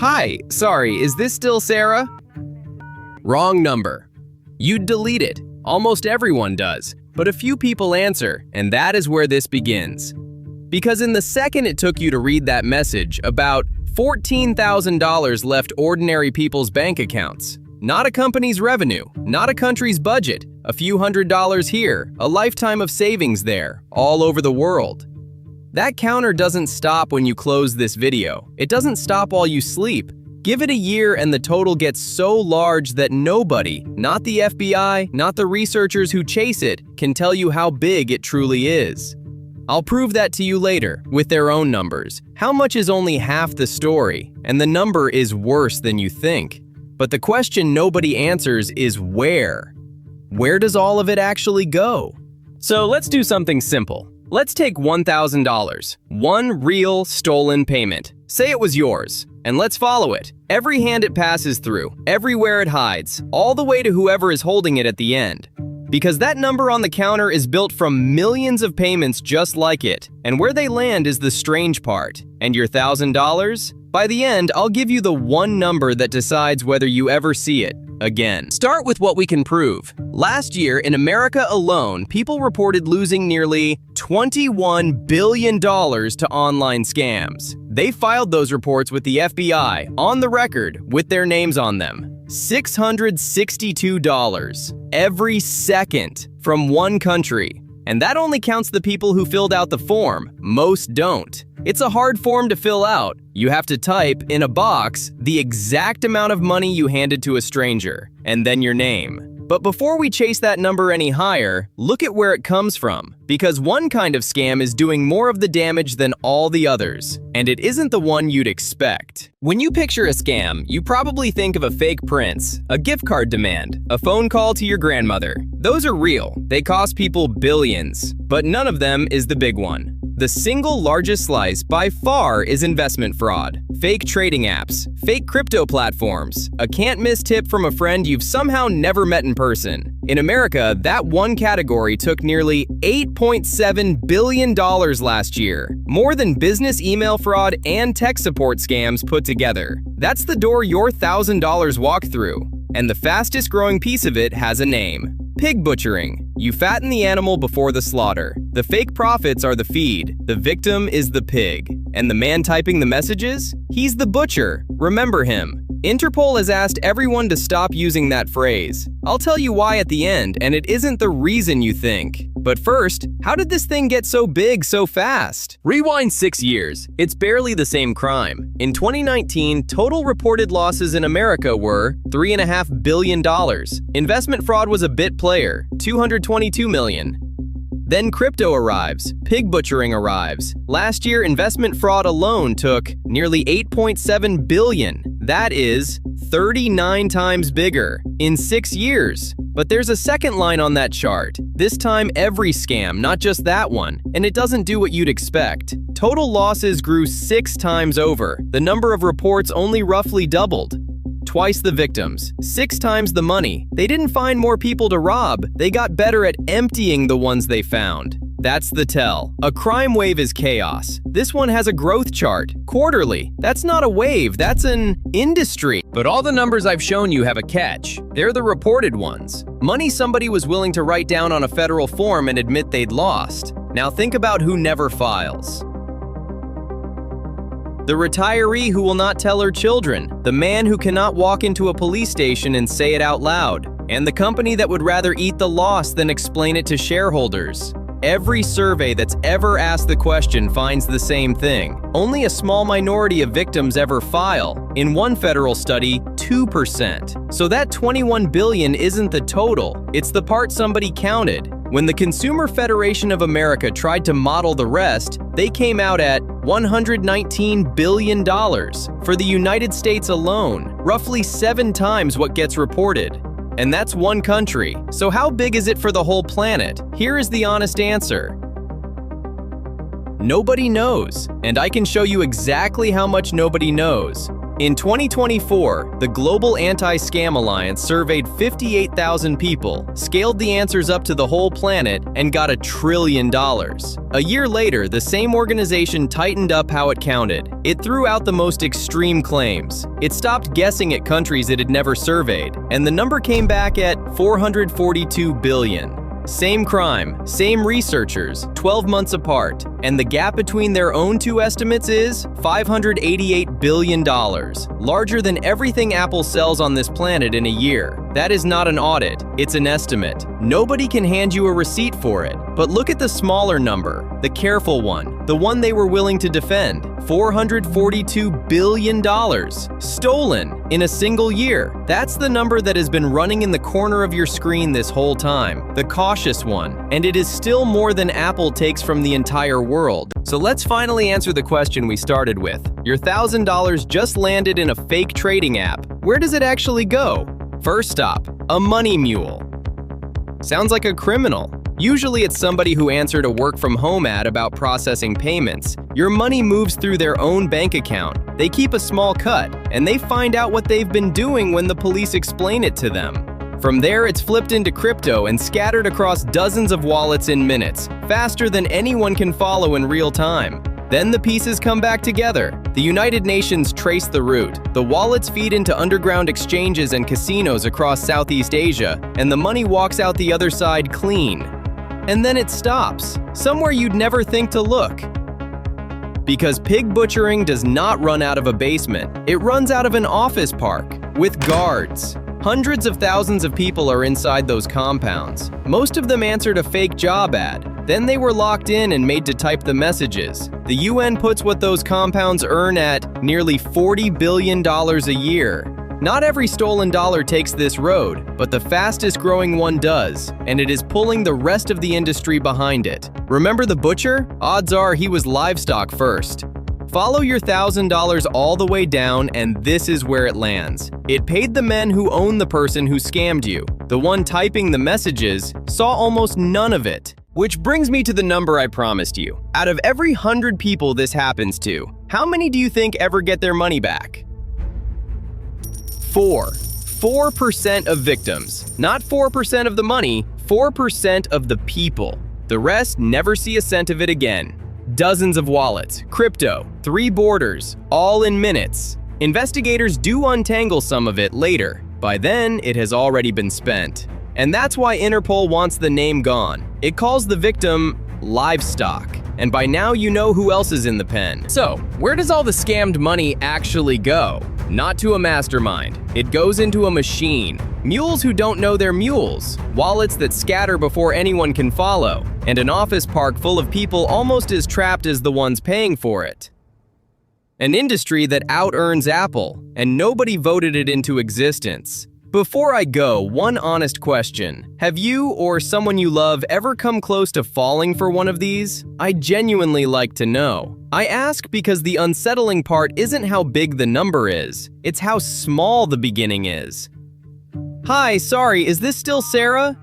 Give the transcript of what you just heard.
Hi, sorry, is this still Sarah? Wrong number. You'd delete it. Almost everyone does, but a few people answer, and that is where this begins. Because in the second it took you to read that message, about $14,000 left ordinary people's bank accounts. Not a company's revenue, not a country's budget, a few $100s here, a lifetime of savings there, all over the world. That counter doesn't stop when you close this video. It doesn't stop while you sleep. Give it a year and the total gets so large that nobody, not the FBI, not the researchers who chase it, can tell you how big it truly is. I'll prove that to you later, with their own numbers. How much is only half the story, and the number is worse than you think. But the question nobody answers is where? Where does all of it actually go? So let's do something simple. Let's take $1,000, one real stolen payment. Say it was yours, and let's follow it. Every hand it passes through, everywhere it hides, all the way to whoever is holding it at the end. Because that number on the counter is built from millions of payments just like it, and where they land is the strange part. And your $1,000? By the end, I'll give you the one number that decides whether you ever see it again. Start with what we can prove. Last year, in America alone, people reported losing nearly $21 billion to online scams. They filed those reports with the FBI, on the record, with their names on them. $662 every second from one country. And that only counts the people who filled out the form. Most don't. It's a hard form to fill out. You have to type, in a box, the exact amount of money you handed to a stranger, and then your name. But before we chase that number any higher, look at where it comes from. Because one kind of scam is doing more of the damage than all the others, and it isn't the one you'd expect. When you picture a scam, you probably think of a fake prince, a gift card demand, a phone call to your grandmother. Those are real. They cost people billions, but none of them is the big one. The single largest slice by far is investment fraud, fake trading apps, fake crypto platforms, a can't-miss tip from a friend you've somehow never met in person. In America, that one category took nearly $8.7 billion last year, more than business email fraud and tech support scams put together. That's the door your $1,000 walk through, and the fastest growing piece of it has a name. Pig butchering. You fatten the animal before the slaughter. The fake profits are the feed. The victim is the pig. And the man typing the messages? He's the butcher. Remember him. Interpol has asked everyone to stop using that phrase. I'll tell you why at the end, and it isn't the reason you think. But first, how did this thing get so big so fast? Rewind 6 years. It's barely the same crime. In 2019, total reported losses in America were $3.5 billion. Investment fraud was a bit player, $222 million. Then crypto arrives, pig butchering arrives. Last year, investment fraud alone took nearly $8.7 billion. That is 39 times bigger in 6 years. But there's a second line on that chart. This time every scam, not just that one, and it doesn't do what you'd expect. Total losses grew 6 times over. The number of reports only roughly doubled. Twice the victims, 6 times the money. They didn't find more people to rob. They got better at emptying the ones they found. That's the tell. A crime wave is chaos. This one has a growth chart, quarterly. That's not a wave, that's an industry. But all the numbers I've shown you have a catch. They're the reported ones. Money somebody was willing to write down on a federal form and admit they'd lost. Now think about who never files. The retiree who will not tell her children, the man who cannot walk into a police station and say it out loud, and the company that would rather eat the loss than explain it to shareholders. Every survey that's ever asked the question finds the same thing. Only a small minority of victims ever file. In one federal study, 2%. So that $21 billion isn't the total, it's the part somebody counted. When the Consumer Federation of America tried to model the rest, they came out at $119 billion for the United States alone, roughly 7 times what gets reported. And that's one country. So how big is it for the whole planet? Here is the honest answer. Nobody knows, and I can show you exactly how much nobody knows. In 2024, the Global Anti-Scam Alliance surveyed 58,000 people, scaled the answers up to the whole planet, and got $1 trillion. A year later, the same organization tightened up how it counted. It threw out the most extreme claims. It stopped guessing at countries it had never surveyed, and the number came back at 442 billion. Same crime, same researchers, 12 months apart, and the gap between their own two estimates is $588 billion, larger than everything Apple sells on this planet in a year. That is not an audit, it's an estimate. Nobody can hand you a receipt for it. But look at the smaller number, the careful one, the one they were willing to defend. $442 billion stolen in a single year. That's the number that has been running in the corner of your screen this whole time, the cautious one, and it is still more than Apple takes from the entire world. So let's finally answer the question we started with. Your $1,000 just landed in a fake trading app. Where does it actually go? First stop, a money mule. Sounds like a criminal. Usually it's somebody who answered a work-from-home ad about processing payments. Your money moves through their own bank account. They keep a small cut, and they find out what they've been doing when the police explain it to them. From there, it's flipped into crypto and scattered across dozens of wallets in minutes, faster than anyone can follow in real time. Then the pieces come back together. The United Nations trace the route. The wallets feed into underground exchanges and casinos across Southeast Asia, and the money walks out the other side clean. And then it stops, somewhere you'd never think to look. Because pig butchering does not run out of a basement, it runs out of an office park, with guards. Hundreds of thousands of people are inside those compounds. Most of them answered a fake job ad. Then they were locked in and made to type the messages. The UN puts what those compounds earn at nearly $40 billion a year. Not every stolen dollar takes this road, but the fastest growing one does, and it is pulling the rest of the industry behind it. Remember the butcher? Odds are he was livestock first. Follow your $1,000 all the way down, and this is where it lands. It paid the men who own the person who scammed you. The one typing the messages saw almost none of it. Which brings me to the number I promised you. Out of every 100 people this happens to, how many do you think ever get their money back? 4% of victims. Not 4% of the money, 4% of the people. The rest never see a cent of it again. Dozens of wallets, crypto, 3 borders, all in minutes. Investigators do untangle some of it later. By then, it has already been spent. And that's why Interpol wants the name gone. It calls the victim livestock. And by now you know who else is in the pen. So, where does all the scammed money actually go? Not to a mastermind. It goes into a machine. Mules who don't know they're mules. Wallets that scatter before anyone can follow. And an office park full of people almost as trapped as the ones paying for it. An industry that out-earns Apple, and nobody voted it into existence. Before I go, one honest question. Have you or someone you love ever come close to falling for one of these? I genuinely like to know. I ask because the unsettling part isn't how big the number is, it's how small the beginning is. Hi, sorry, is this still Sarah?